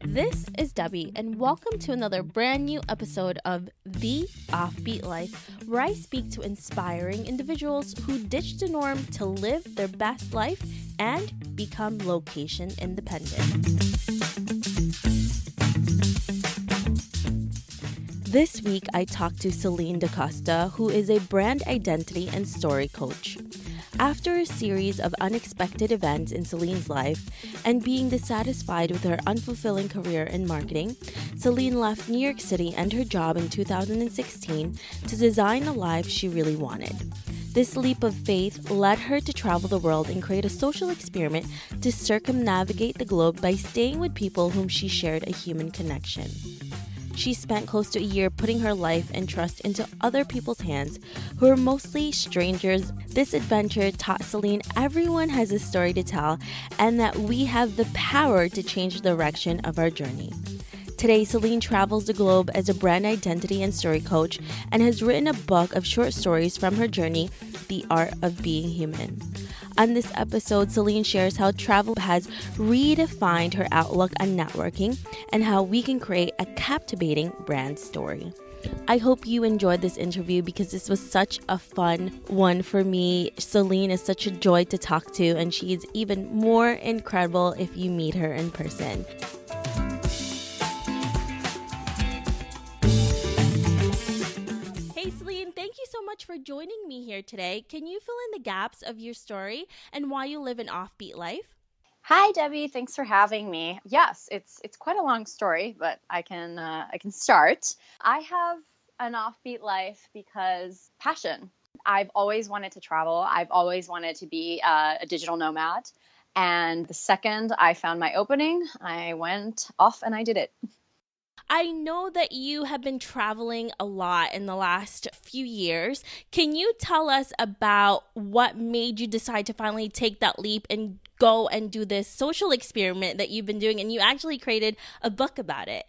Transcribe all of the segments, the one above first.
This is Debbie, and welcome to another brand new episode of The Offbeat Life, where I speak to inspiring individuals who ditch the norm to live their best life and become location independent. This week, I talked to Celinne Da Costa, who is a brand identity and story coach. After a series of unexpected events in Celinne's life and being dissatisfied with her unfulfilling career in marketing, Celinne left New York City and her job in 2016 to design the life she really wanted. This leap of faith led her to travel the world and create a social experiment to circumnavigate the globe by staying with people whom she shared a human connection. She spent close to a year putting her life and trust into other people's hands who are mostly strangers. This adventure taught Celinne everyone has a story to tell and that we have the power to change the direction of our journey. Today, Celinne travels the globe as a brand identity and story coach and has written a book of short stories from her journey, The Art of Being Human. On this episode, Celinne shares how travel has redefined her outlook on networking and how we can create a captivating brand story. I hope you enjoyed this interview because this was such a fun one for me. Celinne is such a joy to talk to, and she is even more incredible if you meet her in person. Hey Celinne, thank you so much for joining me here today. Can you fill in the gaps of your story and why you live an offbeat life? Hi, Debbie. Thanks for having me. Yes, it's quite a long story, but I can start. I have an offbeat life because passion. I've always wanted to travel. I've always wanted to be a digital nomad. And the second I found my opening, I went off and I did it. I know that you have been traveling a lot in the last few years. Can you tell us about what made you decide to finally take that leap and go and do this social experiment that you've been doing, and you actually created a book about it?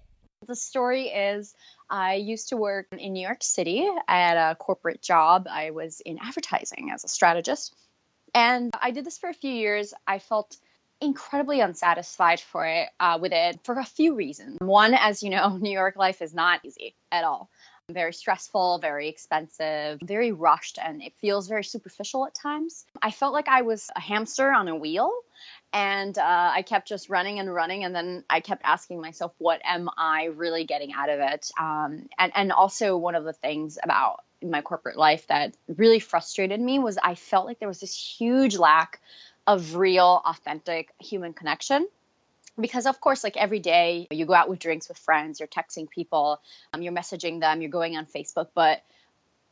The story is I used to work in New York City at a corporate job. I was in advertising as a strategist, and I did this for a few years. I felt incredibly unsatisfied with it for a few reasons. One, as you know, New York life is not easy at all. Very stressful, very expensive, very rushed, and it feels very superficial at times. I felt like I was a hamster on a wheel, and I kept just running and running, and then I kept asking myself, what am I really getting out of it? And also one of the things about my corporate life that really frustrated me was I felt like there was this huge lack of real, authentic human connection. Because of course, like every day you go out with drinks with friends, you're texting people, you're messaging them, you're going on Facebook. But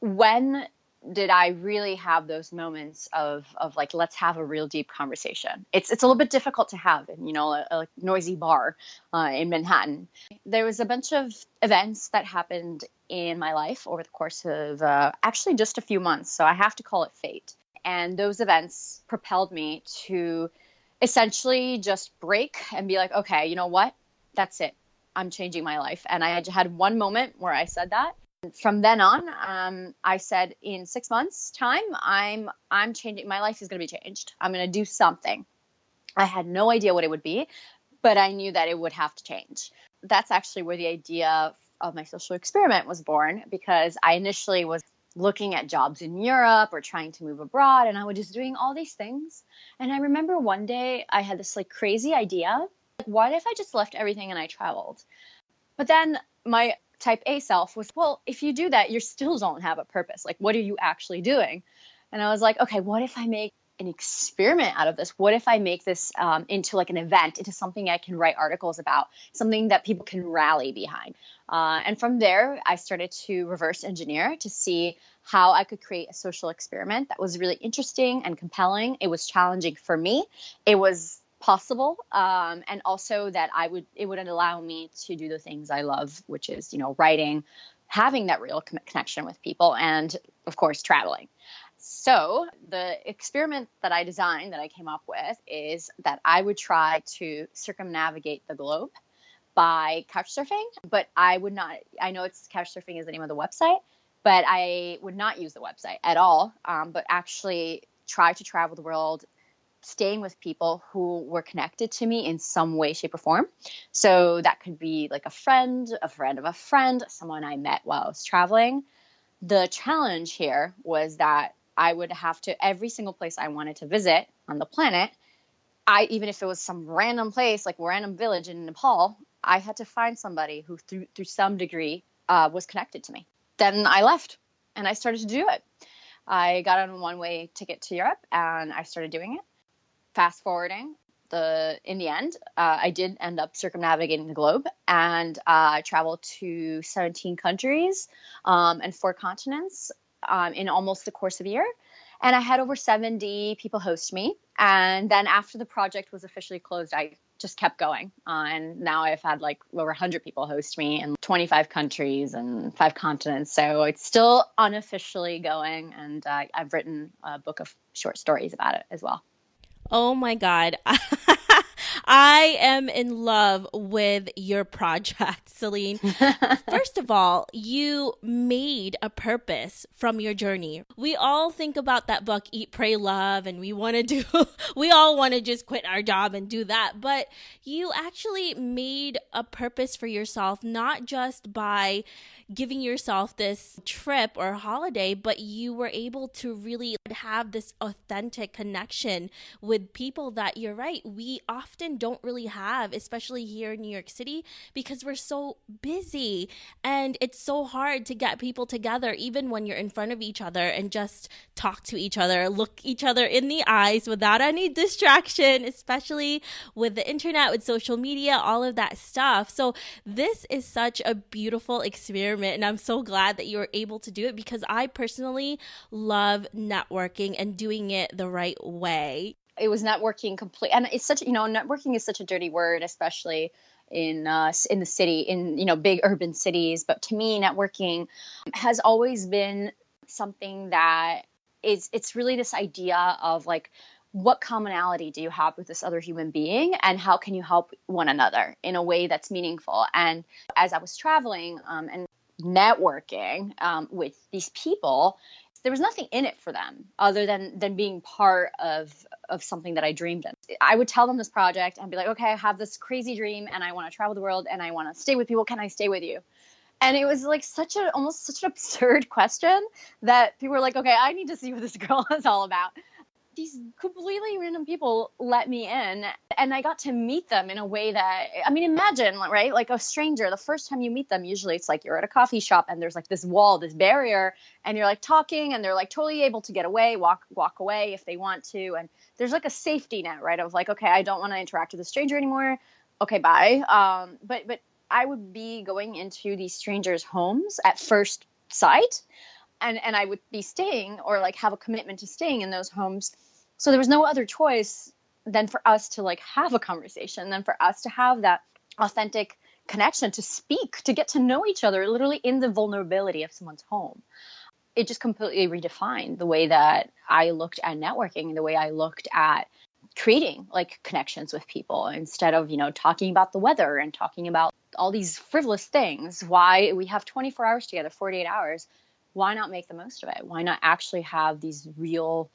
when did I really have those moments of like, let's have a real deep conversation? It's a little bit difficult to have in, a noisy bar in Manhattan. There was a bunch of events that happened in my life over the course of actually just a few months. So I have to call it fate. And those events propelled me to essentially just break and be like, okay, you know what? That's it. I'm changing my life. And I had one moment where I said that. From then on, I said in 6 months' time, I'm changing. My life is going to be changed. I'm going to do something. I had no idea what it would be, but I knew that it would have to change. That's actually where the idea of my social experiment was born, because I initially was looking at jobs in Europe or trying to move abroad, and I was just doing all these things. And I remember one day I had this like crazy idea, like, what if I just left everything and I traveled? But then my type A self was, well, if you do that, you still don't have a purpose. Like, what are you actually doing? And I was like, okay, what if I make an experiment out of this? What if I make this into like an event, into something I can write articles about, something that people can rally behind? And from there, I started to reverse engineer to see how I could create a social experiment that was really interesting and compelling. It was challenging for me. It was possible. And also that it would allow me to do the things I love, which is, writing, having that real connection with people, and of course, traveling. So the experiment that I designed, that I came up with, is that I would try to circumnavigate the globe by couchsurfing, but I would not, I know couchsurfing is the name of the website, but I would not use the website at all, but actually try to travel the world staying with people who were connected to me in some way, shape, or form. So that could be like a friend of a friend, someone I met while I was traveling. The challenge here was that I would have to, every single place I wanted to visit on the planet, even if it was some random place, like a random village in Nepal, I had to find somebody who through some degree was connected to me. Then I left and I started to do it. I got on a one-way ticket to Europe and I started doing it. Fast forwarding, in the end, I did end up circumnavigating the globe, and I traveled to 17 countries and 4 continents in almost the course of a year. And I had over 70 people host me. And then after the project was officially closed, I just kept going. And now I've had like over 100 people host me in 25 countries and 5 continents. So it's still unofficially going. And I've written a book of short stories about it as well. Oh my God. I am in love with your project, Celine. First of all, you made a purpose from your journey. We all think about that book, Eat, Pray, Love, and we all want to just quit our job and do that. But you actually made a purpose for yourself, not just by giving yourself this trip or holiday, but you were able to really have this authentic connection with people that, you're right, we often don't really have, especially here in New York City, because we're so busy and it's so hard to get people together, even when you're in front of each other and just talk to each other, look each other in the eyes without any distraction, especially with the internet, with social media, all of that stuff. So this is such a beautiful experiment, and I'm so glad that you were able to do it, because I personally love networking and doing it the right way. It was networking complete, and it's such, networking is such a dirty word, especially in the city, in big urban cities. But to me, networking has always been something that it's really this idea of like, what commonality do you have with this other human being, and how can you help one another in a way that's meaningful? And as I was traveling and networking with these people, there was nothing in it for them other than being part of something that I dreamed of. I would tell them this project and be like, okay, I have this crazy dream and I want to travel the world and I want to stay with people. Can I stay with you? And it was like almost such an absurd question that people were like, okay, I need to see what this girl is all about. These completely random people let me in, and I got to meet them in a way that, I mean, imagine, right? Like a stranger, the first time you meet them, usually it's like you're at a coffee shop and there's like this wall, this barrier, and you're like talking and they're like totally able to get away, walk away if they want to. And there's like a safety net, right? Of like, okay, I don't want to interact with a stranger anymore. Okay, bye. But I would be going into these strangers' homes at first sight, and I would be staying or like have a commitment to staying in those homes. So there was no other choice than for us to like have a conversation, than for us to have that authentic connection, to speak, to get to know each other literally in the vulnerability of someone's home. It just completely redefined the way that I looked at networking, the way I looked at creating like connections with people, instead of, talking about the weather and talking about all these frivolous things. Why we have 24 hours together, 48 hours. Why not make the most of it? Why not actually have these real,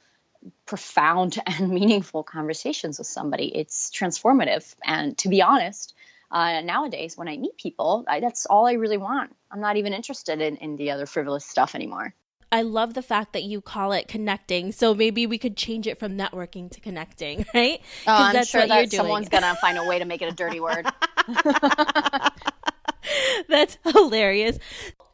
profound and meaningful conversations with somebody? It's transformative. And to be honest, nowadays when I meet people, that's all I really want. I'm not even interested in the other frivolous stuff anymore. I love the fact that you call it connecting. So maybe we could change it from networking to connecting, right? I'm that's sure what that someone's going to find a way to make it a dirty word. That's hilarious.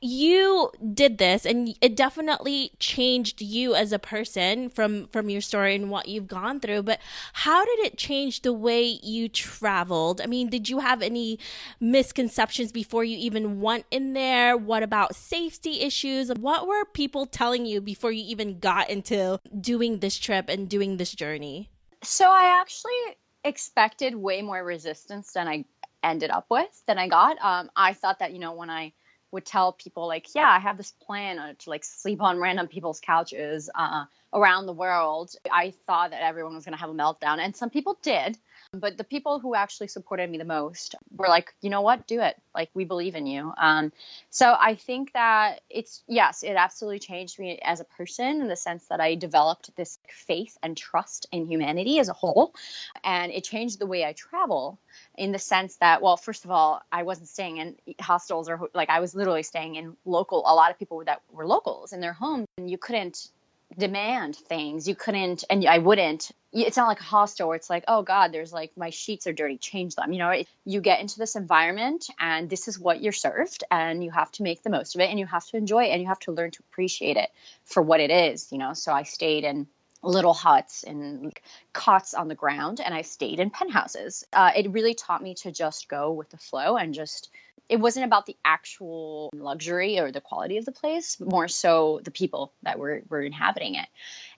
You did this and it definitely changed you as a person from your story and what you've gone through. But how did it change the way you traveled? I mean, did you have any misconceptions before you even went in there? What about safety issues? What were people telling you before you even got into doing this trip and doing this journey? So I actually expected way more resistance than I ended up with, than I got. I thought that, when I would tell people like, yeah, I have this plan to like sleep on random people's couches, around the world, I thought that everyone was going to have a meltdown. And some people did. But the people who actually supported me the most were like, you know what, do it. Like, we believe in you. So I think that yes, it absolutely changed me as a person in the sense that I developed this faith and trust in humanity as a whole. And it changed the way I travel in the sense that, well, first of all, I wasn't staying in hostels or like I was literally staying in a lot of people that were locals in their homes, and you couldn't demand things. You couldn't, and I wouldn't. It's not like a hostel where it's like, oh God, there's like, my sheets are dirty, change them. You get into this environment and this is what you're served, and you have to make the most of it, and you have to enjoy it, and you have to learn to appreciate it for what it is. So I stayed in little huts and cots on the ground, and I stayed in penthouses. It really taught me to just go with the flow, and it wasn't about the actual luxury or the quality of the place, but more so the people that were inhabiting it.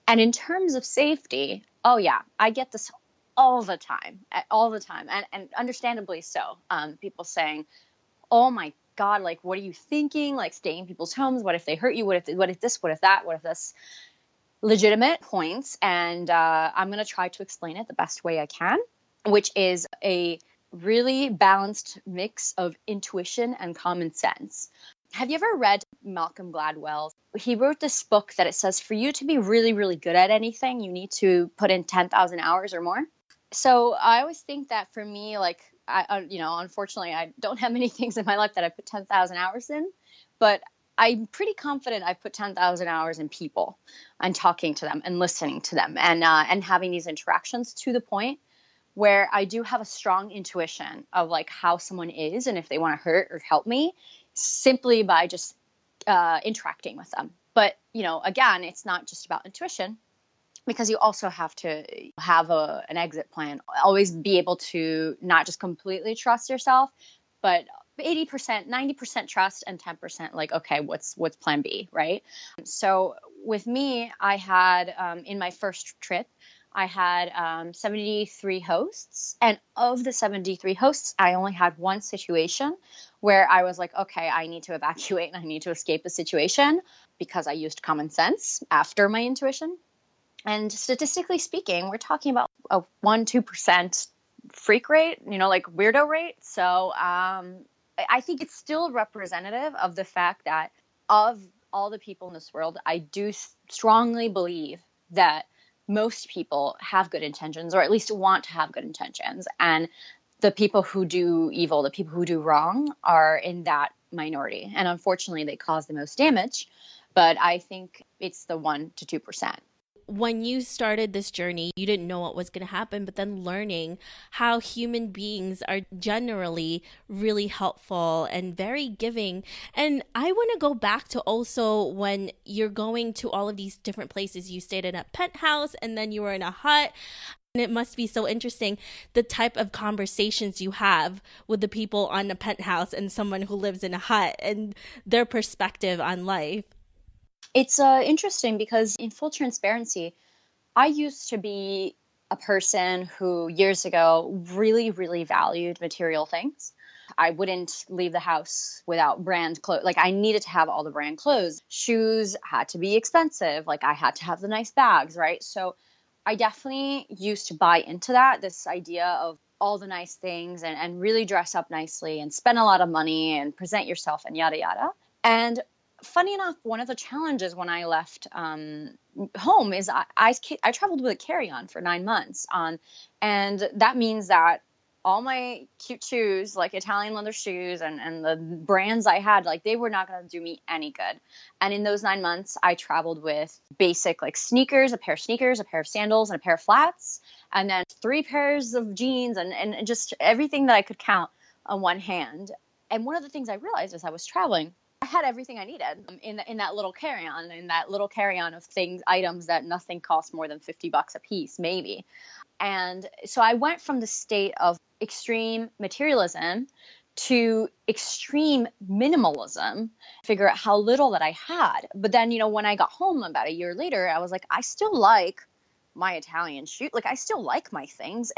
And in terms of safety, oh yeah, I get this all the time, and understandably so. People saying, oh my God, like, what are you thinking? Like, staying in people's homes, what if they hurt you? What if this, what if that, what if this? Legitimate points. And I'm going to try to explain it the best way I can, which is a really balanced mix of intuition and common sense. Have you ever read Malcolm Gladwell? He wrote this book that it says for you to be really, really good at anything, you need to put in 10,000 hours or more. So I always think that for me, like, unfortunately, I don't have many things in my life that I put 10,000 hours in, but I'm pretty confident I've put 10,000 hours in people and talking to them and listening to them and having these interactions to the point where I do have a strong intuition of like how someone is and if they want to hurt or help me simply by just interacting with them. But, again, it's not just about intuition, because you also have to have an exit plan. Always be able to not just completely trust yourself, but 80%, 90% trust and 10% like, okay, what's plan B, right? So with me, I had, in my first trip, I had 73 hosts. And of the 73 hosts, I only had one situation where I was like, okay, I need to evacuate and I need to escape the situation, because I used common sense after my intuition. And statistically speaking, we're talking about a 1-2% freak rate, like weirdo rate. So I think it's still representative of the fact that of all the people in this world, I do strongly believe that most people have good intentions, or at least want to have good intentions. And the people who do evil, the people who do wrong, are in that minority. And unfortunately, they cause the most damage. But I think it's the 1-2%. When you started this journey, you didn't know what was going to happen, but then learning how human beings are generally really helpful and very giving. And I want to go back to also when you're going to all of these different places. You stayed in a penthouse and then you were in a hut. And it must be so interesting, the type of conversations you have with the people on a penthouse and someone who lives in a hut and their perspective on life. It's interesting because, in full transparency, I used to be a person who years ago really, really valued material things. I wouldn't leave the house without brand clothes. Like, I needed to have all the brand clothes. Shoes had to be expensive. Like, I had to have the nice bags, right? So I definitely used to buy into that, this idea of all the nice things and really dress up nicely and spend a lot of money and present yourself and yada, yada. And funny enough, one of the challenges when I left home is I traveled with a carry-on for 9 months. And that means that all my cute shoes, like Italian leather shoes and the brands I had, like, they were not going to do me any good. And in those 9 months, I traveled with basic like sneakers, a pair of sandals, and a pair of flats, and then 3 pairs of jeans and just everything that I could count on one hand. And one of the things I realized as I was traveling, I had everything I needed in that little carry-on, of items that nothing cost more than $50 a piece, maybe. And so I went from the state of extreme materialism to extreme minimalism, figure out how little that I had. But then, when I got home about a year later, I was like, I still like my Italian shoe. Like, I still like my things.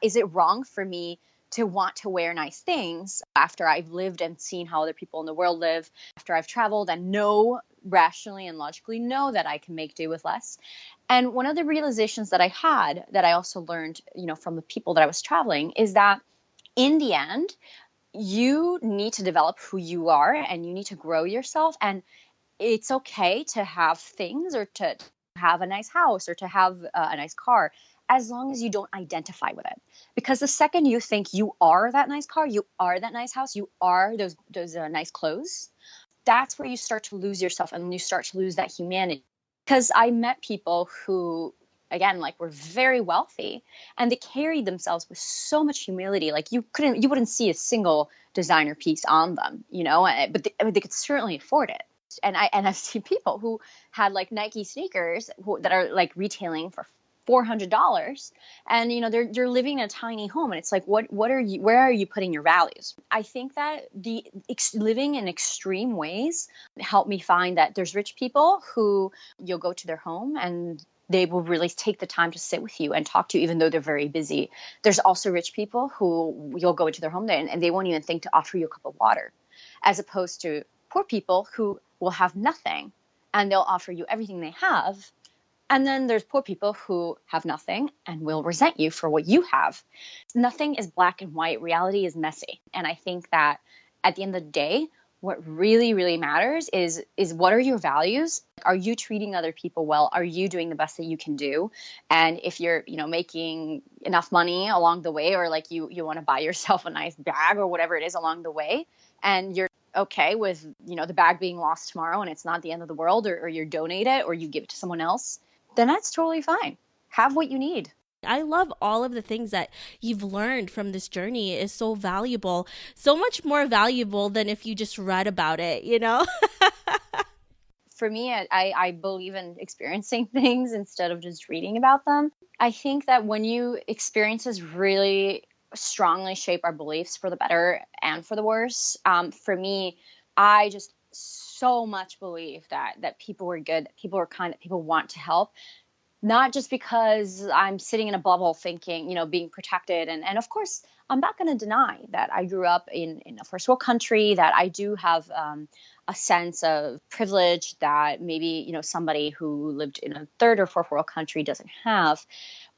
Is it wrong for me to want to wear nice things after I've lived and seen how other people in the world live, after I've traveled and know rationally and logically know that I can make do with less. And one of the realizations that I had that I also learned, from the people that I was traveling is that in the end, you need to develop who you are and you need to grow yourself. And it's okay to have things or to have a nice house or to have a nice car as long as you don't identify with it. Because the second you think you are that nice car, you are that nice house, you are those nice clothes, that's where you start to lose yourself and you start to lose that humanity. Because I met people who, again, like were very wealthy and they carried themselves with so much humility. Like you wouldn't see a single designer piece on them, but they could certainly afford it. And I've seen people who had like Nike sneakers that are like retailing for $400, and they're living in a tiny home, and it's like, where are you putting your values? I think that the living in extreme ways helped me find that there's rich people who you'll go to their home and they will really take the time to sit with you and talk to you, even though they're very busy. There's also rich people who you'll go into their home and they won't even think to offer you a cup of water, as opposed to poor people who will have nothing and they'll offer you everything they have. And then there's poor people who have nothing and will resent you for what you have. Nothing is black and white. Reality is messy. And I think that at the end of the day, what really, really matters is what are your values? Are you treating other people well? Are you doing the best that you can do? And if you're, making enough money along the way, or like you want to buy yourself a nice bag or whatever it is along the way, and you're okay with, the bag being lost tomorrow and it's not the end of the world, or you donate it or you give it to someone else, then that's totally fine. Have what you need. I love all of the things that you've learned from this journey. Is so valuable, so much more valuable than if you just read about it, For me, I believe in experiencing things instead of just reading about them. I think that when experiences really strongly shape our beliefs for the better and for the worse. For me, I just so much believe that people are good, that people are kind, that people want to help. Not just because I'm sitting in a bubble thinking, being protected. And of course, I'm not going to deny that I grew up in a first world country, that I do have a sense of privilege that maybe, somebody who lived in a third or fourth world country doesn't have.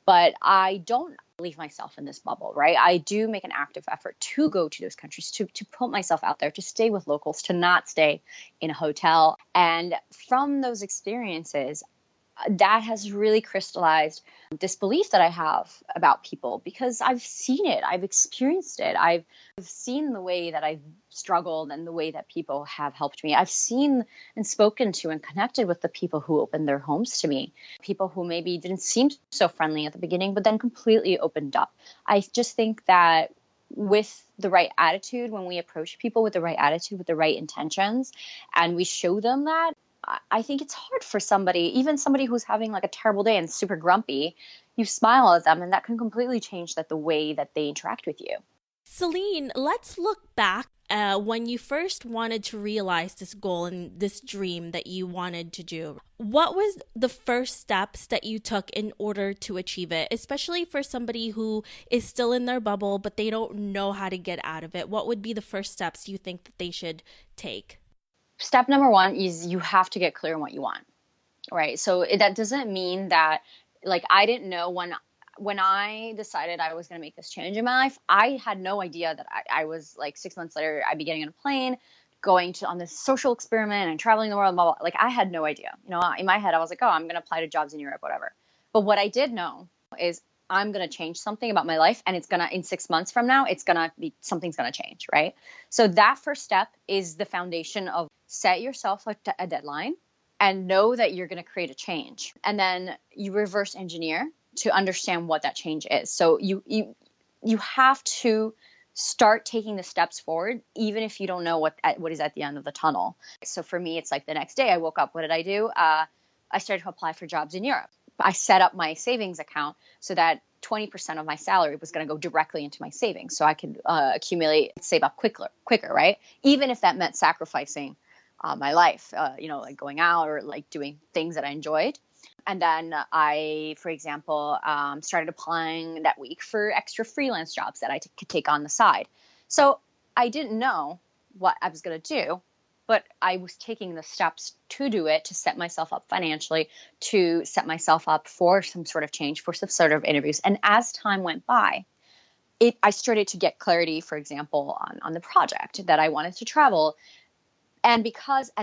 But I don't leave myself in this bubble, right? I do make an active effort to go to those countries, to put myself out there, to stay with locals, to not stay in a hotel. And from those experiences, that has really crystallized this belief that I have about people, because I've seen it, I've experienced it, I've seen the way that I've struggled and the way that people have helped me. I've seen and spoken to and connected with the people who opened their homes to me, people who maybe didn't seem so friendly at the beginning, but then completely opened up. I just think that with the right attitude, when we approach people with the right attitude, with the right intentions, and we show them that, I think it's hard for somebody, even somebody who's having like a terrible day and super grumpy, you smile at them and that can completely change the way that they interact with you. Celinne, let's look back when you first wanted to realize this goal and this dream that you wanted to do. What was the first steps that you took in order to achieve it, especially for somebody who is still in their bubble, but they don't know how to get out of it? What would be the first steps you think that they should take? Step number one is you have to get clear on what you want, right? So that doesn't mean that, like, I didn't know when I decided I was going to make this change in my life, I had no idea that I was like 6 months later, I'd be getting on a plane, going on this social experiment and traveling the world, blah, blah. Like I had no idea, in my head, I was like, oh, I'm going to apply to jobs in Europe, whatever. But what I did know is I'm going to change something about my life, and it's going to, in 6 months from now, something's going to change, right? So that first step is the foundation of set yourself a deadline and know that you're going to create a change. And then you reverse engineer to understand what that change is. So you have to start taking the steps forward, even if you don't know what is at the end of the tunnel. So for me, it's like the next day I woke up, what did I do? I started to apply for jobs in Europe. I set up my savings account so that 20% of my salary was going to go directly into my savings, so I could save up quicker, right? Even if that meant sacrificing my life, like going out or like doing things that I enjoyed. And then I, for example, started applying that week for extra freelance jobs that I could take on the side. So I didn't know what I was going to do, but I was taking the steps to do it, to set myself up financially, to set myself up for some sort of change, for some sort of interviews. And as time went by, I started to get clarity, for example, on the project that I wanted to travel. And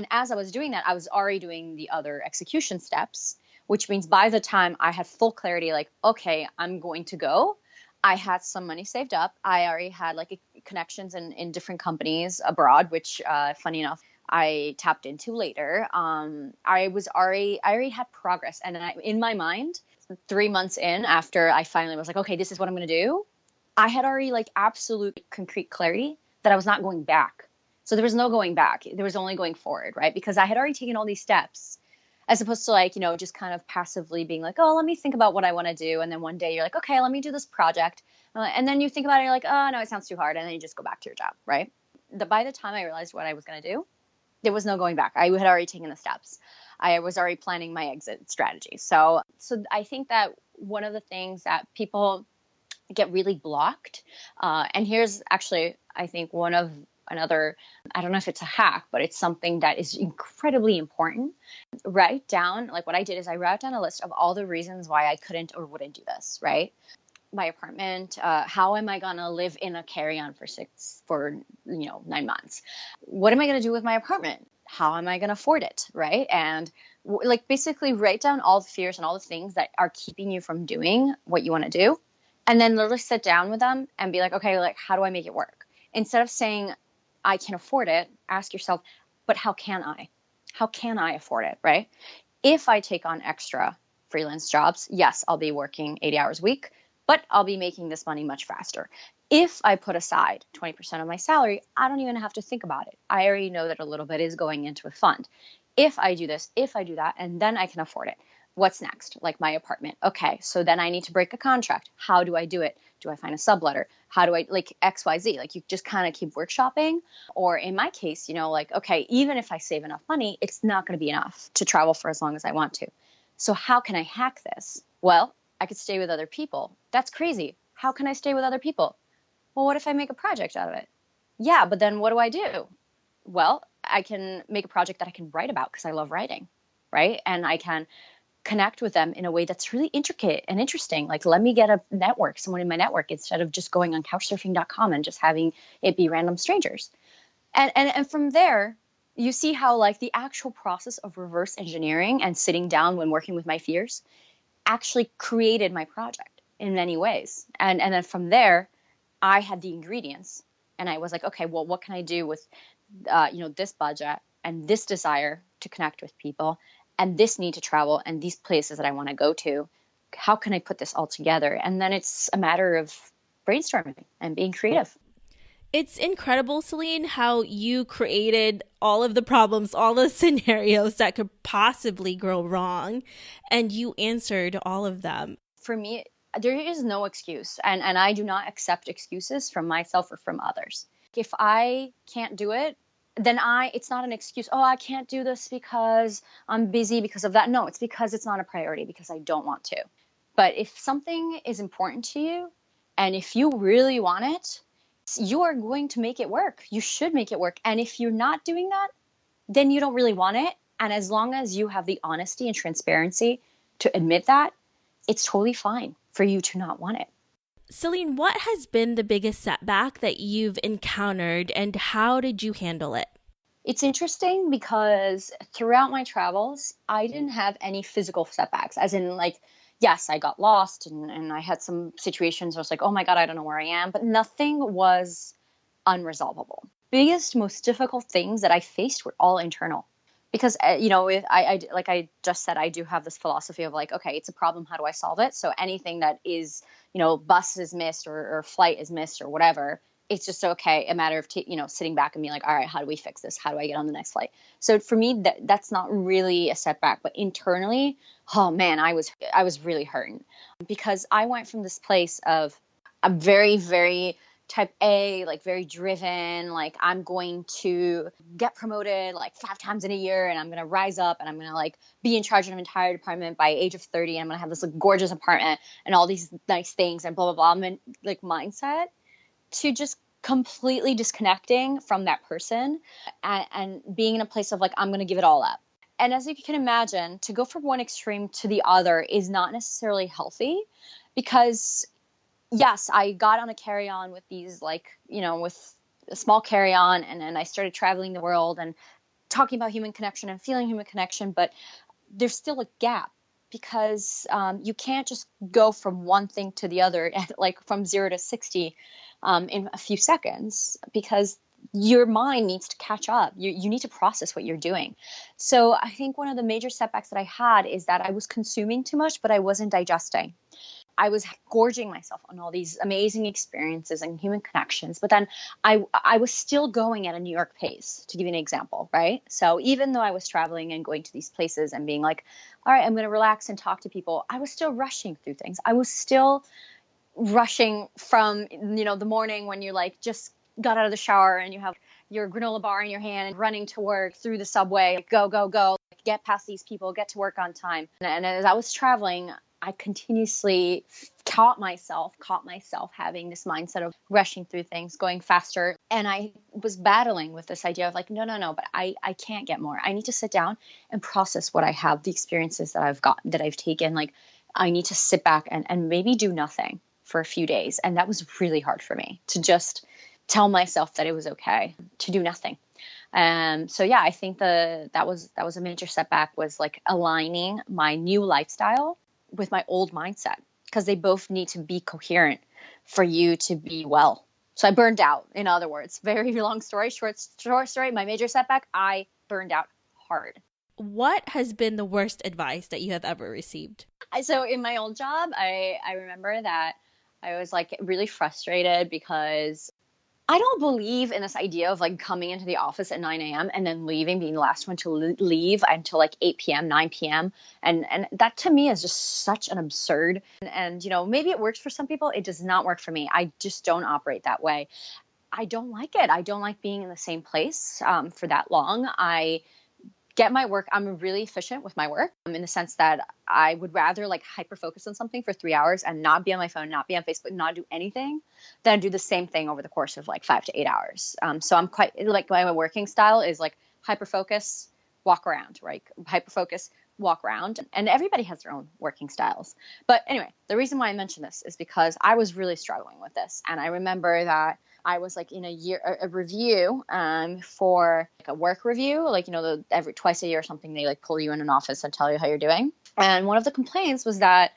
as I was doing that, I was already doing the other execution steps, which means by the time I had full clarity, like, okay, I'm going to go, I had some money saved up. I already had connections in different companies abroad, which, funny enough, I tapped into later. I already had progress. And in my mind, 3 months in, after I finally was like, okay, this is what I'm going to do, I had already absolute concrete clarity that I was not going back. So there was no going back. There was only going forward, right? Because I had already taken all these steps, as opposed to just kind of passively being like, oh, let me think about what I want to do. And then one day you're like, okay, let me do this project. And then you think about it, you're like, oh, no, it sounds too hard. And then you just go back to your job, right? By the time I realized what I was going to do, there was no going back. I had already taken the steps. I was already planning my exit strategy. So I think that one of the things that people get really blocked, and here's actually, I think, another, I don't know if it's a hack, but it's something that is incredibly important. Write down, what I did is I wrote down a list of all the reasons why I couldn't or wouldn't do this, right? My apartment, how am I going to live in a carry-on for 9 months? What am I going to do with my apartment? How am I going to afford it, right? And basically write down all the fears and all the things that are keeping you from doing what you want to do. And then literally sit down with them and be like, okay, how do I make it work? Instead of saying, I can afford it, ask yourself, but how can I? How can I afford it, right? If I take on extra freelance jobs, yes, I'll be working 80 hours a week, but I'll be making this money much faster. If I put aside 20% of my salary, I don't even have to think about it. I already know that a little bit is going into a fund. If I do this, if I do that, and then I can afford it. What's next? My apartment. Okay, so then I need to break a contract. How do I do it? Do I find a subletter? How do I, XYZ? You just kind of keep workshopping. Or in my case, okay, even if I save enough money, it's not going to be enough to travel for as long as I want to. So how can I hack this? Well, I could stay with other people. That's crazy. How can I stay with other people? Well, what if I make a project out of it? Yeah, but then what do I do? Well, I can make a project that I can write about because I love writing, right? And I can connect with them in a way that's really intricate and interesting. Let me get a network, someone in my network, instead of just going on couchsurfing.com and just having it be random strangers. And from there, you see how the actual process of reverse engineering and sitting down when working with my fears actually created my project in many ways. And then from there, I had the ingredients and I was like, okay, well, what can I do with, this budget and this desire to connect with people and this need to travel and these places that I want to go to? How can I put this all together? And then it's a matter of brainstorming and being creative. It's incredible, Celine, how you created all of the problems, all the scenarios that could possibly go wrong, and you answered all of them. For me, there is no excuse, and I do not accept excuses from myself or from others. If I can't do it, then it's not an excuse. Oh, I can't do this because I'm busy because of that. No, it's because it's not a priority, because I don't want to. But if something is important to you, and if you really want it, you are going to make it work. You should make it work. And if you're not doing that, then you don't really want it. And as long as you have the honesty and transparency to admit that, it's totally fine for you to not want it. Celine, what has been the biggest setback that you've encountered and how did you handle it? It's interesting because throughout my travels, I didn't have any physical setbacks, as in yes, I got lost and I had some situations where I was like, oh my God, I don't know where I am, but nothing was unresolvable. Biggest, most difficult things that I faced were all internal. Because, like I just said, I do have this philosophy of okay, it's a problem. How do I solve it? So anything that is, bus is missed or flight is missed or whatever, it's just okay. A matter of, sitting back and being like, all right, how do we fix this? How do I get on the next flight? So for me, that's not really a setback. But internally, oh man, I was really hurting because I went from this place of I'm very, very type A, like very driven, like I'm going to get promoted like 5 times in a year and I'm going to rise up and I'm going to like be in charge of an entire department by age of 30. And I'm going to have this like gorgeous apartment and all these nice things and blah, blah, blah. I'm in like mindset to just completely disconnecting from that person and being in a place of like, I'm going to give it all up. And as you can imagine, to go from one extreme to the other is not necessarily healthy because yes, I got on a carry-on with these like, with a small carry-on and then I started traveling the world and talking about human connection and feeling human connection, but there's still a gap because you can't just go from one thing to the other, like from 0 to 60 in a few seconds because your mind needs to catch up. You need to process what you're doing. So I think one of the major setbacks that I had is that I was consuming too much, but I wasn't digesting. I was gorging myself on all these amazing experiences and human connections, but then I was still going at a New York pace, to give you an example, right? So even though I was traveling and going to these places and being like, all right, I'm going to relax and talk to people, I was still rushing through things. I was still rushing from, the morning when you like just got out of the shower and you have your granola bar in your hand and running to work through the subway, like, go, go, go, get past these people, get to work on time. And as I was traveling, I continuously caught myself having this mindset of rushing through things, going faster. And I was battling with this idea of like, no, but I can't get more. I need to sit down and process what I have, the experiences that I've taken. Like I need to sit back and maybe do nothing for a few days. And that was really hard for me to just tell myself that it was okay to do nothing. So yeah, I think that was a major setback, was like aligning my new lifestyle with my old mindset, because they both need to be coherent for you to be well. So I burned out, in other words. Very long story, short story, my major setback, I burned out hard. What has been the worst advice that you have ever received? So in my old job, I remember that I was like really frustrated because I don't believe in this idea of like coming into the office at 9 a.m. and then leaving, being the last one to leave until like 8 p.m., 9 p.m. And that to me is just such an absurd. And, maybe it works for some people. It does not work for me. I just don't operate that way. I don't like it. I don't like being in the same place for that long. I get my work. I'm really efficient with my work in the sense that I would rather like hyper focus on something for 3 hours and not be on my phone, not be on Facebook, not do anything than do the same thing over the course of like 5 to 8 hours. So I'm quite like, my working style is like hyper focus, walk around, right? Hyper focus, walk around, and everybody has their own working styles. But anyway, the reason why I mention this is because I was really struggling with this. And I remember that I was like in a review for like a work review, like, every twice a year or something, they like pull you in an office and tell you how you're doing. And one of the complaints was that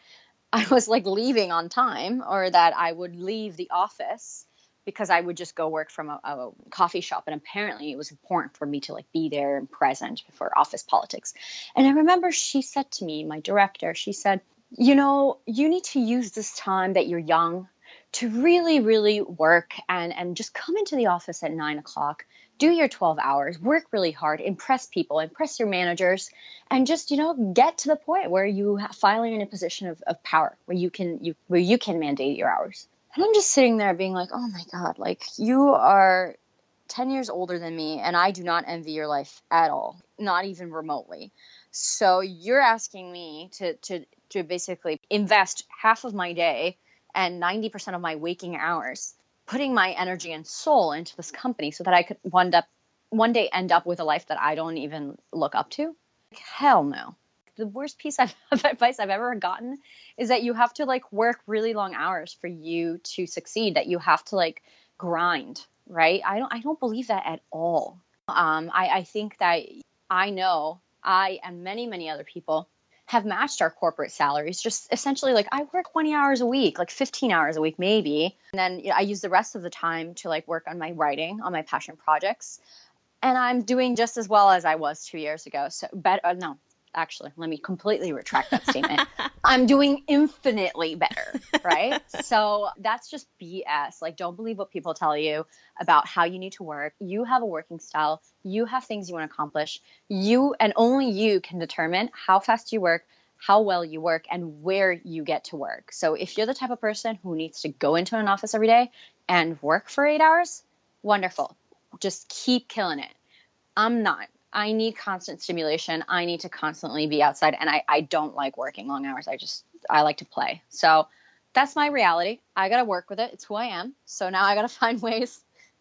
I was like leaving on time, or that I would leave the office because I would just go work from a coffee shop. And apparently it was important for me to like be there and present for office politics. And I remember she said to me, my director, she said, you need to use this time that you're young to really, really work and just come into the office at 9 o'clock, do your 12 hours, work really hard, impress people, impress your managers, and just, get to the point where you finally in a position of power, where you can mandate your hours. And I'm just sitting there being like, oh my God, like you are 10 years older than me and I do not envy your life at all, not even remotely. So you're asking me to basically invest half of my day and 90% of my waking hours, putting my energy and soul into this company so that I could one day end up with a life that I don't even look up to? Like, hell no. The worst piece of advice I've ever gotten is that you have to like work really long hours for you to succeed, that you have to like grind, right? I don't believe that at all. I think that I know I and many, many other people have matched our corporate salaries. Just essentially like I work 20 hours a week, like 15 hours a week, maybe. And then I use the rest of the time to like work on my writing, on my passion projects. And I'm doing just as well as I was 2 years ago. So no, actually, let me completely retract that statement. I'm doing infinitely better, right? So that's just BS. Like, don't believe what people tell you about how you need to work. You have a working style. You have things you want to accomplish. You and only you can determine how fast you work, how well you work and where you get to work. So if you're the type of person who needs to go into an office every day and work for 8 hours, wonderful. Just keep killing it. I'm not. I need constant stimulation. I need to constantly be outside, and I don't like working long hours. I like to play. So that's my reality. I got to work with it. It's who I am. So now I got to find ways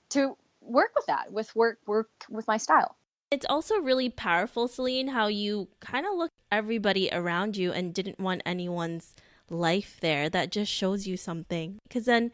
to work with that, work with my style. It's also really powerful, Celine, how you kind of looked at everybody around you and didn't want anyone's life there. That just shows you something. Because then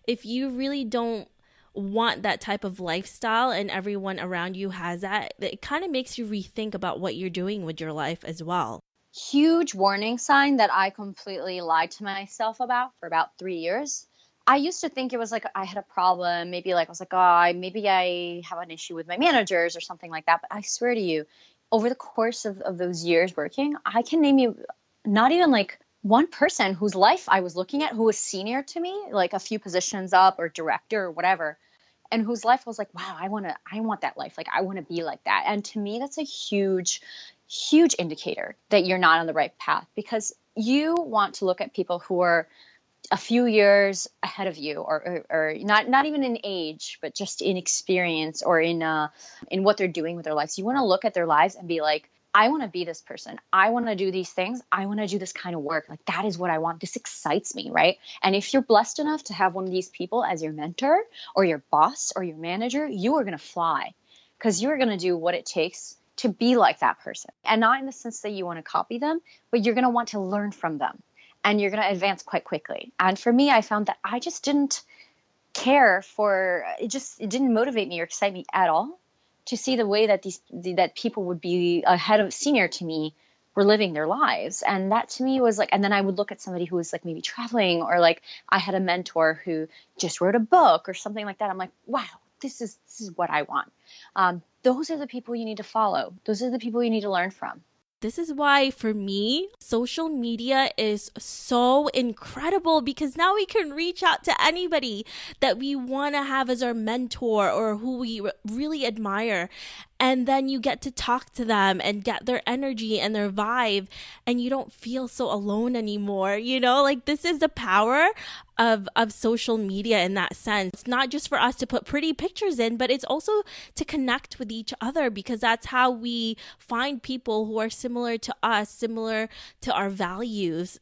if you really don't want that type of lifestyle and everyone around you has that, it kind of makes you rethink about what you're doing with your life as well. Huge warning sign that I completely lied to myself about for about 3 years. I used to think it was like I had a problem. Maybe like I was like, oh, maybe I have an issue with my managers or something like that. But I swear to you, over the course of those years working, I can name you not even like one person whose life I was looking at who was senior to me, like a few positions up or director or whatever, and whose life was like, wow, I want that life. Like I want to be like that. And to me, that's a huge, huge indicator that you're not on the right path, because you want to look at people who are a few years ahead of you, or not even in age, but just in experience or in what they're doing with their lives. You want to look at their lives and be like, I want to be this person. I want to do these things. I want to do this kind of work. Like that is what I want. This excites me, right? And if you're blessed enough to have one of these people as your mentor or your boss or your manager, you are going to fly, because you're going to do what it takes to be like that person. And not in the sense that you want to copy them, but you're going to want to learn from them. And you're going to advance quite quickly. And for me, I found that I just didn't care for it. It didn't motivate me or excite me at all to see the way that that people would be ahead of senior to me were living their lives. And that to me was like, and then I would look at somebody who was like maybe traveling, or like I had a mentor who just wrote a book or something like that. I'm like, wow, this is what I want. Those are the people you need to follow. Those are the people you need to learn from. This is why, for me, social media is so incredible, because now we can reach out to anybody that we want to have as our mentor or who we really admire. And then you get to talk to them and get their energy and their vibe, and you don't feel so alone anymore. Like this is the power of social media in that sense. It's not just for us to put pretty pictures in, but it's also to connect with each other, because that's how we find people who are similar to us, similar to our values.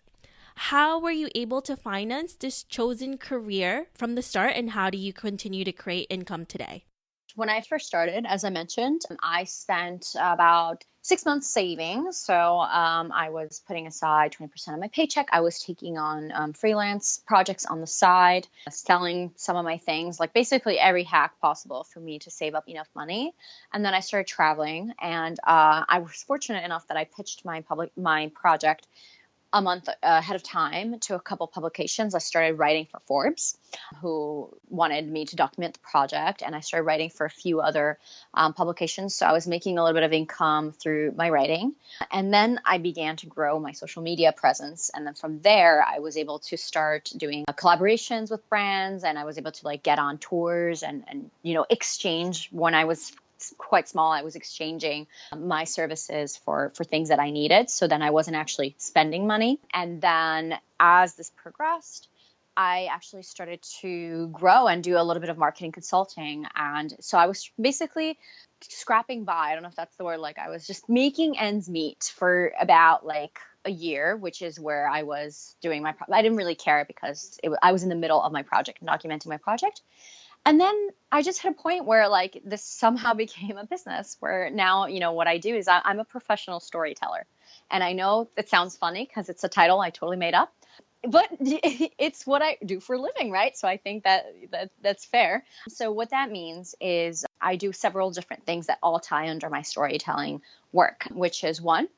How were you able to finance this chosen career from the start, and how do you continue to create income today? When I first started, as I mentioned, I spent about 6 months saving. So I was putting aside 20% of my paycheck. I was taking on freelance projects on the side, selling some of my things, like basically every hack possible for me to save up enough money. And then I started traveling, and I was fortunate enough that I pitched my project a month ahead of time to a couple publications. I started writing for Forbes, who wanted me to document the project, and I started writing for a few other publications. So I was making a little bit of income through my writing. And then I began to grow my social media presence. And then from there, I was able to start doing collaborations with brands, and I was able to like get on tours and exchange. When I was quite small, I was exchanging my services for things that I needed. So then I wasn't actually spending money. And then as this progressed, I actually started to grow and do a little bit of marketing consulting. And so I was basically scrapping by. I don't know if that's the word. Like I was just making ends meet for about like a year, which is where I was doing I didn't really care, because I was in the middle of my project, documenting my project. And then I just hit a point where like this somehow became a business, where now, what I do is I'm a professional storyteller. And I know it sounds funny because it's a title I totally made up, but it's what I do for a living, right? So I think that's fair. So what that means is I do several different things that all tie under my storytelling work, which is one,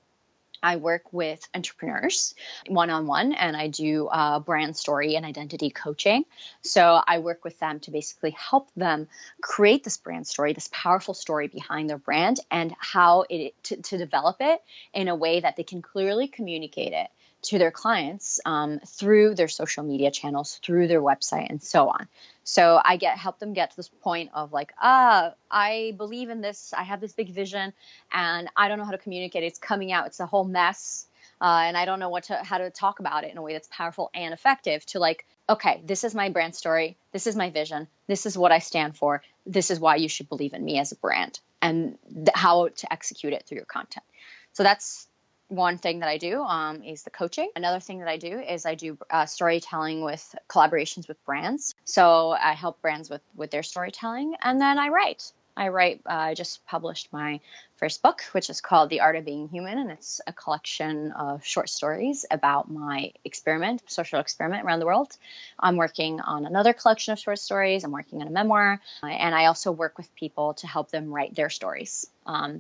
I work with entrepreneurs one-on-one, and I do brand story and identity coaching. So I work with them to basically help them create this brand story, this powerful story behind their brand, and how to develop it in a way that they can clearly communicate it to their clients through their social media channels, through their website, and so on. So I help them get to this point of like, I believe in this. I have this big vision, and I don't know how to communicate it. It's coming out. It's a whole mess. and I don't know how to talk about it in a way that's powerful and effective to like, okay, this is my brand story. This is my vision. This is what I stand for. This is why you should believe in me as a brand, and how to execute it through your content. So that's one thing that I do, is the coaching. Another thing that I do is I do storytelling with collaborations with brands. So I help brands with their storytelling, and then I write. I just published my first book, which is called The Art of Being Human, and it's a collection of short stories about my social experiment around the world. I'm working on another collection of short stories. I'm working on a memoir, and I also work with people to help them write their stories.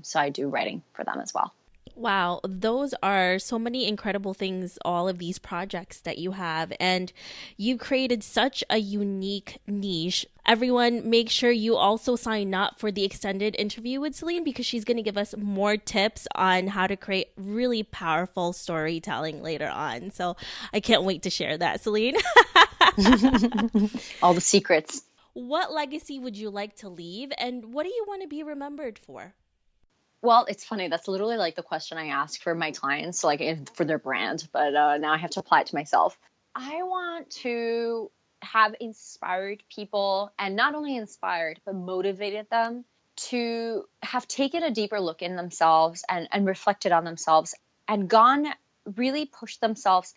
So I do writing for them as well. Wow, those are so many incredible things, all of these projects that you have, and you created such a unique niche. Everyone, make sure you also sign up for the extended interview with Celinne, because she's going to give us more tips on how to create really powerful storytelling later on. So I can't wait to share that, Celinne. All the secrets. What legacy would you like to leave, and what do you want to be remembered for? Well, it's funny. That's literally like the question I ask for my clients, like for their brand. But now I have to apply it to myself. I want to have inspired people, and not only inspired, but motivated them to have taken a deeper look in themselves and reflected on themselves and really pushed themselves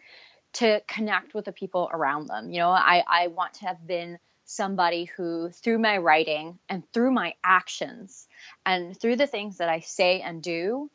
to connect with the people around them. I want to have been somebody who, through my writing and through my actions and through the things that I say and do,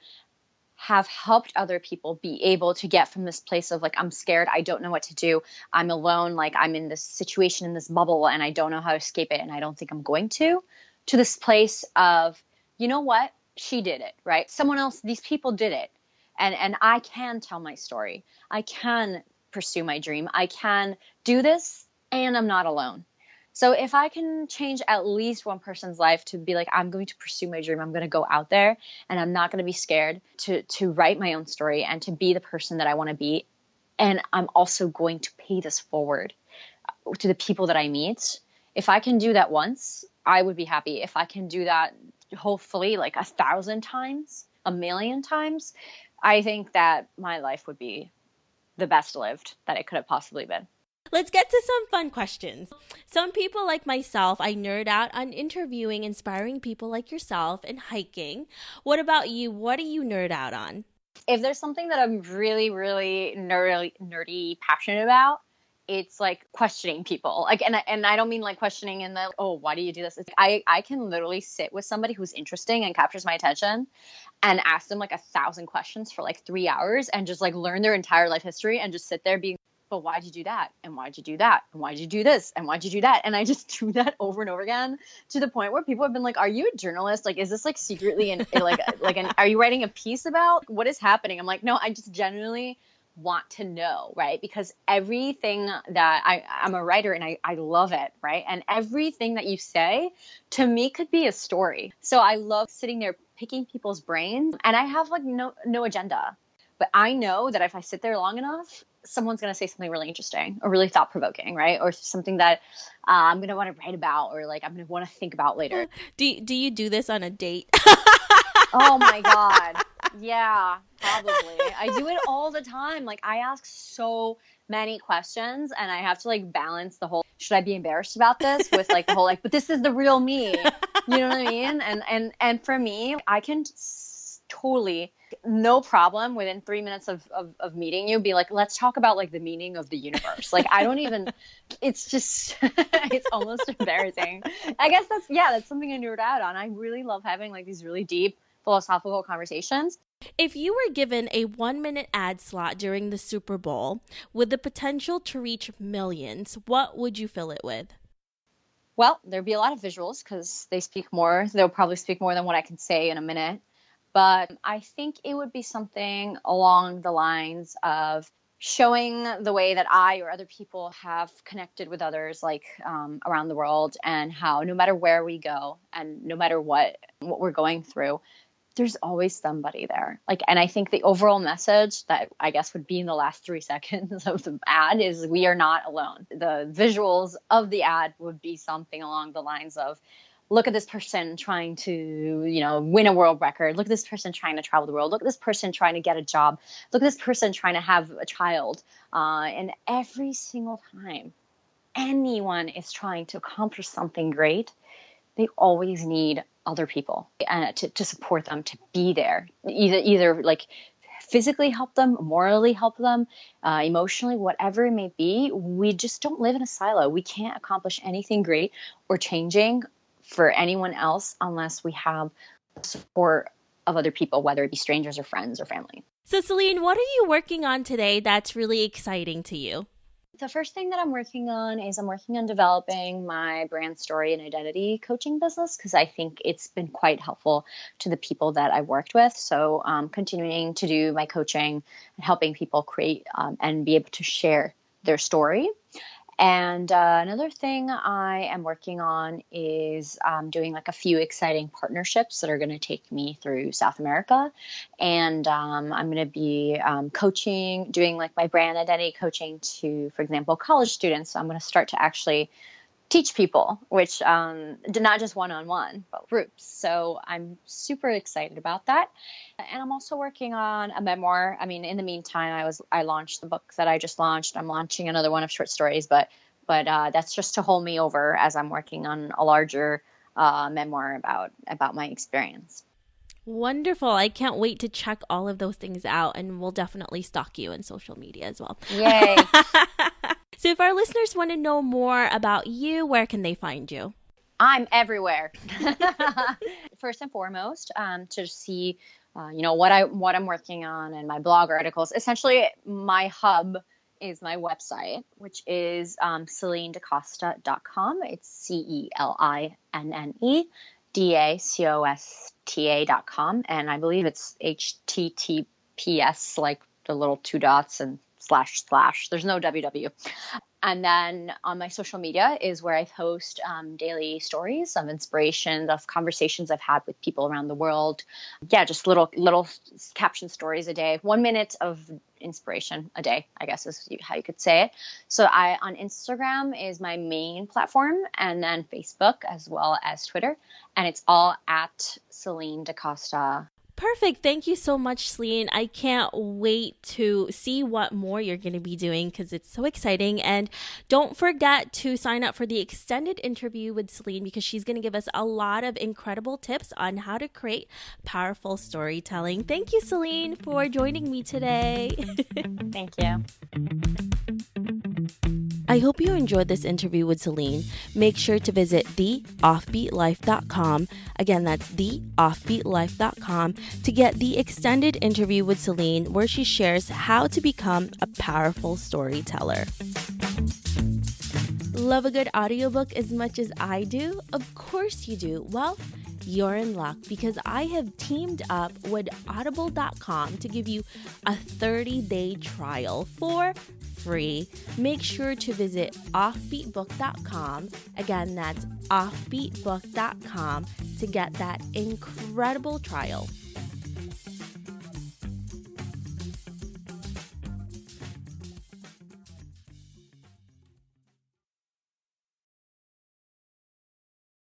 have helped other people be able to get from this place of like, I'm scared, I don't know what to do, I'm alone, like I'm in this situation, in this bubble, and I don't know how to escape it, and I don't think I'm going to this place of, you know what, she did it, right? Someone else, these people did it. And I can tell my story. I can pursue my dream. I can do this, and I'm not alone. So if I can change at least one person's life to be like, I'm going to pursue my dream, I'm going to go out there, and I'm not going to be scared to write my own story and to be the person that I want to be. And I'm also going to pay this forward to the people that I meet. If I can do that once, I would be happy. If I can do that, hopefully like 1,000 times, 1,000,000 times, I think that my life would be the best lived that it could have possibly been. Let's get to some fun questions. Some people like myself, I nerd out on interviewing inspiring people like yourself and hiking. What about you? What do you nerd out on? If there's something that I'm really, really nerdy passionate about, it's like questioning people. Like, and I don't mean like questioning in the, oh, why do you do this? It's, I can literally sit with somebody who's interesting and captures my attention and ask them like 1,000 questions for like 3 hours and just like learn their entire life history and just sit there being, but why'd you do that? And why'd you do that? And why'd you do this? And why'd you do that? And I just do that over and over again to the point where people have been like, are you a journalist? Like, is this like secretly are you writing a piece about what is happening? I'm like, no, I just genuinely want to know, right? Because everything that I'm a writer and I love it, right? And everything that you say to me could be a story. So I love sitting there picking people's brains, and I have like no agenda. But I know that if I sit there long enough, someone's going to say something really interesting or really thought-provoking, right? Or something that I'm going to want to write about, or like I'm going to want to think about later. Do you do this on a date? Oh my God. Yeah, probably. I do it all the time. Like I ask so many questions, and I have to like balance the whole, should I be embarrassed about this, with like the whole like, but this is the real me. You know what I mean? And for me, I can totally, no problem, within 3 minutes of meeting you, be like, let's talk about like the meaning of the universe. Like I don't even, it's just, it's almost embarrassing. I guess that's something I nerd out on. I really love having like these really deep philosophical conversations. If you were given a 1-minute ad slot during the Super Bowl with the potential to reach millions, what would you fill it with? Well, there'd be a lot of visuals because they speak more. They'll probably speak more than what I can say in a minute. But I think it would be something along the lines of showing the way that I or other people have connected with others, like around the world, and how no matter where we go and no matter what we're going through, there's always somebody there. Like, and I think the overall message that I guess would be in the last 3 seconds of the ad is, we are not alone. The visuals of the ad would be something along the lines of, look at this person trying to, win a world record. Look at this person trying to travel the world. Look at this person trying to get a job. Look at this person trying to have a child. And every single time anyone is trying to accomplish something great, they always need other people to support them, to be there, either like physically help them, morally help them, emotionally, whatever it may be. We just don't live in a silo. We can't accomplish anything great or changing for anyone else unless we have the support of other people, whether it be strangers or friends or family. So Celinne, what are you working on today that's really exciting to you? The first thing that I'm working on is I'm working on developing my brand story and identity coaching business, because I think it's been quite helpful to the people that I've worked with. So continuing to do my coaching and helping people create and be able to share their story. And another thing I am working on is doing like a few exciting partnerships that are going to take me through South America. And I'm going to be coaching, doing like my brand identity coaching to, for example, college students. So I'm going to start to actually teach people, which not just one-on-one, but groups. So I'm super excited about that. And I'm also working on a memoir. I mean, in the meantime, I launched the book that I just launched. I'm launching another one of short stories, but that's just to hold me over as I'm working on a larger memoir about my experience. Wonderful. I can't wait to check all of those things out, and we'll definitely stalk you on social media as well. Yay. So if our listeners want to know more about you, where can they find you? I'm everywhere. First and foremost, to see, what I'm working on and my blog articles. Essentially, my hub is my website, which is CelineDaCosta.com. It's CelineDaCosta.com. And I believe it's HTTPS, like the little two dots and // There's no www. And then on my social media is where I post daily stories of inspiration, of conversations I've had with people around the world. Yeah, just little caption stories a day, 1 minute of inspiration a day, I guess is how you could say it. So on Instagram is my main platform, and then Facebook as well as Twitter. And it's all at Celinne Da Costa. Perfect. Thank you so much, Celinne. I can't wait to see what more you're going to be doing because it's so exciting. And don't forget to sign up for the extended interview with Celinne because she's going to give us a lot of incredible tips on how to create powerful storytelling. Thank you, Celinne, for joining me today. Thank you. I hope you enjoyed this interview with Celinne. Make sure to visit theoffbeatlife.com. Again, that's theoffbeatlife.com to get the extended interview with Celinne, where she shares how to become a powerful storyteller. Love a good audiobook as much as I do? Of course you do. Well, you're in luck because I have teamed up with audible.com to give you a 30-day trial for free. Make sure to visit offbeatbook.com. Again, that's offbeatbook.com to get that incredible trial.